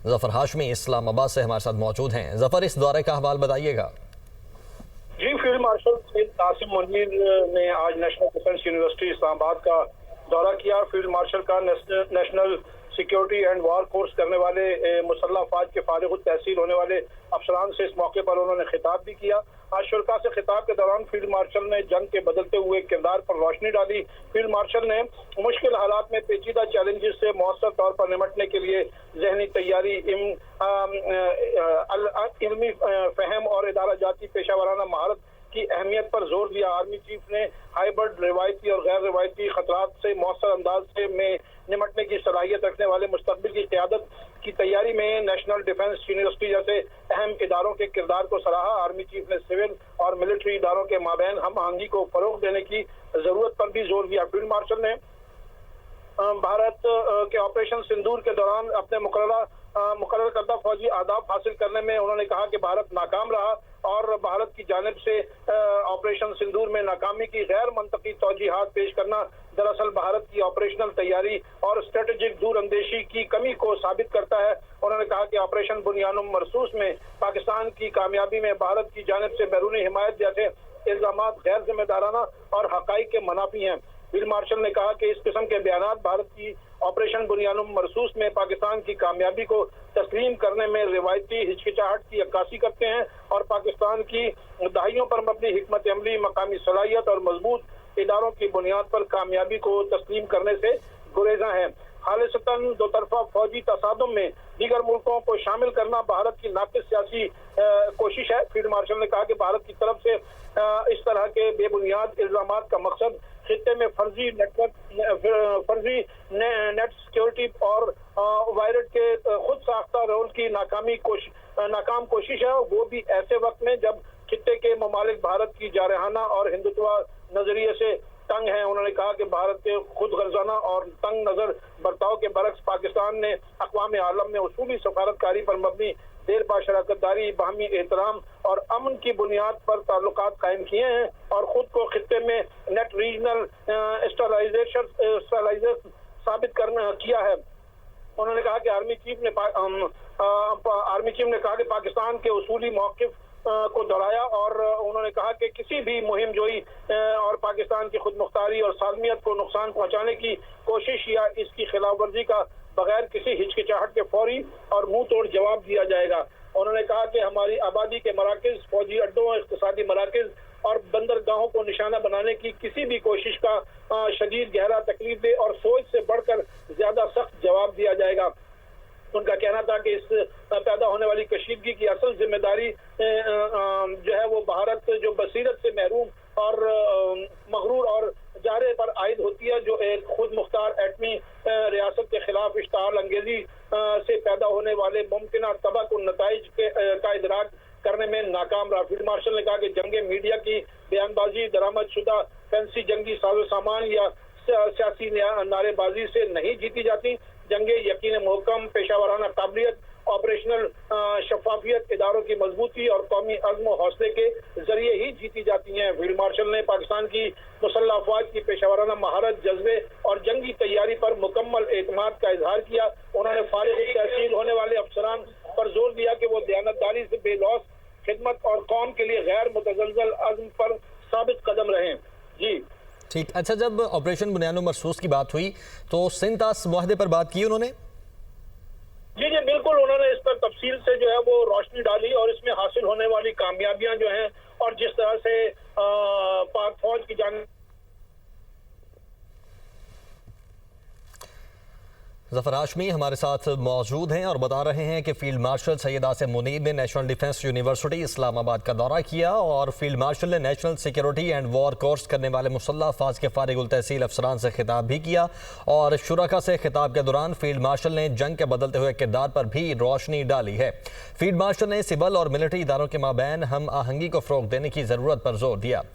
ظفر ہاشمی اسلام آباد سے ہمارے ساتھ موجود ہیں۔ ظفر، اس دورے کا حوال بتائیے گا۔ جی، فیلڈ مارشل سید قاسم منیر نے آج نیشنل ڈیفنس یونیورسٹی اسلام آباد کا دورہ کیا۔ فیلڈ مارشل کا national security and war course کرنے والے مسلح افواج کے فارغ التحصیل ہونے والے افسران سے اس موقع پر انہوں نے خطاب بھی کیا۔ آج شرکاء سے خطاب کے دوران فیلڈ مارشل نے جنگ کے بدلتے ہوئے کردار پر روشنی ڈالی۔ فیلڈ مارشل نے مشکل حالات میں پیچیدہ چیلنجز سے مؤثر طور پر نمٹنے کے لیے ذہنی تیاری، علمی فہم اور ادارہ جاتی پیشہ ورانہ مہارت کی اہمیت پر زور دیا۔ آرمی چیف نے ہائبرڈ، روایتی اور غیر روایتی خطرات سے مؤثر انداز میں نمٹنے کی صلاحیت رکھنے والے مستقبل کی قیادت کی تیاری میں نیشنل ڈیفنس یونیورسٹی جیسے اہم اداروں کے کردار کو سراہا۔ آرمی چیف نے سول اور ملٹری اداروں کے مابین ہم آہنگی کو فروغ دینے کی ضرورت پر بھی زور دیا۔ فیلڈ مارشل نے بھارت کے آپریشن سندور کے دوران اپنے مقرر کردہ فوجی اہداف حاصل کرنے میں انہوں نے کہا کہ بھارت ناکام رہا اور بھارت کی جانب سے آپریشن سندور میں ناکامی کی غیر منطقی توجیحات پیش کرنا دراصل بھارت کی آپریشنل تیاری اور اسٹریٹجک دور اندیشی کی کمی کو ثابت کرتا ہے۔ انہوں نے کہا کہ آپریشن بنیان مرصوص میں پاکستان کی کامیابی میں بھارت کی جانب سے بیرونی حمایت جیسے الزامات غیر ذمہ دارانہ اور حقائق کے منافی ہیں۔ فیلڈ مارشل نے کہا کہ اس قسم کے بیانات بھارت کی آپریشن بنیان مرصوص میں پاکستان کی کامیابی کو تسلیم کرنے میں روایتی ہچکچاہٹ کی عکاسی کرتے ہیں اور پاکستان کی دہائیوں پر مبنی حکمت عملی، مقامی صلاحیت اور مضبوط اداروں کی بنیاد پر کامیابی کو تسلیم کرنے سے گریزاں ہیں۔ خالصتاً دو طرفہ فوجی تصادم میں دیگر ملکوں کو شامل کرنا بھارت کی ناقص سیاسی کوشش ہے۔ فیلڈ مارشل نے کہا کہ بھارت کی طرف سے اس طرح کے بے بنیاد الزامات کا مقصد خطے میں فرضی نیٹ سیکیورٹی اور وائرٹ کے خود ساختہ رول کی ناکام کوشش ہے، وہ بھی ایسے وقت میں جب خطے کے ممالک بھارت کی جارحانہ اور ہندوتوا نظریے سے تنگ ہیں۔ انہوں نے کہا کہ بھارت کے خود غرضانہ اور تنگ نظر برتاؤ کے برعکس پاکستان نے اقوام عالم میں اصولی سفارتکاری پر مبنی دیر پا شراکت داری، باہمی احترام اور امن کی بنیاد پر تعلقات قائم کیے ہیں اور خود کو خطے میں نیٹ ریجنل اسٹیلائزیشن ثابت کیا ہے۔ انہوں نے کہا کہ آرمی چیف نے کہا کہ پاکستان کے اصولی موقف کو دہرایا اور انہوں نے کہا کہ کسی بھی مہم جوئی اور پاکستان کی خود مختاری اور سالمیت کو نقصان پہنچانے کی کوشش یا اس کی خلاف ورزی کا بغیر کسی ہچکچاہٹ کے فوری اور منہ توڑ جواب دیا جائے گا۔ انہوں نے کہا کہ ہماری آبادی کے مراکز، فوجی اڈوں، اقتصادی مراکز اور بندرگاہوں کو نشانہ بنانے کی کسی بھی کوشش کا شدید گہرا تکلیف دہ اور سوچ سے بڑھ کر زیادہ سخت جواب دیا جائے گا۔ ان کا کہنا تھا کہ اس پیدا ہونے والی کشیدگی کی اصل ذمہ داری جو ہے وہ بھارت جو بصیرت سے محروم اور مغرور اور جارے پر عائد ہوتی ہے، جو ایک خود مختار ایٹمی ریاست کے خلاف اشتعال انگیزی سے پیدا ہونے والے ممکنہ تباہ کن نتائج کا ادراک کرنے میں ناکام رہا۔ فیلڈ مارشل نے کہا کہ جنگیں میڈیا کی بیان بازی، درآمد شدہ فینسی جنگی ساز و سامان یا سیاسی نعرے بازی سے نہیں جیتی جاتی۔ جنگیں یقین محکم، پیشہ ورانہ قابلیت، آپریشنل شفافیت، اداروں کی مضبوطی اور قومی عزم و حوصلے کے ذریعے ہی جیتی جاتی ہیں۔ فیلڈ مارشل نے پاکستان کی مسلح افواج کی پیشہ ورانہ مہارت، جذبے اور جنگی تیاری پر مکمل اعتماد کا اظہار کیا۔ انہوں نے فارغ التحصیل ہونے والے افسران پر زور دیا کہ وہ دیانتداری سے بے لوث خدمت اور قوم کے لیے غیر متزلزل عزم پر ثابت قدم رہیں۔ جی ٹھیک، اچھا، جب آپریشن بنیان مرصوص کی بات ہوئی تو سنتاس معاہدے پر بات کی انہوں نے؟ جی بالکل، انہوں نے اس پر تفصیل سے جو ہے وہ روشنی ڈالی اور اس میں حاصل ہونے والی کامیابیاں جو ہیں اور جس طرح سے پاک فوج کی جانب ظفر ہاشمی ہمارے ساتھ موجود ہیں اور بتا رہے ہیں کہ فیلڈ مارشل سید قاسم منیر نے نیشنل ڈیفنس یونیورسٹی اسلام آباد کا دورہ کیا اور فیلڈ مارشل نے national security and war course کرنے والے مسلح افواج کے فارغ التحصیل افسران سے خطاب بھی کیا اور شرکاء سے خطاب کے دوران فیلڈ مارشل نے جنگ کے بدلتے ہوئے کردار پر بھی روشنی ڈالی ہے۔ فیلڈ مارشل نے سول اور ملٹری اداروں کے مابین ہم آہنگی کو فروغ دینے کی ضرورت پر زور دیا۔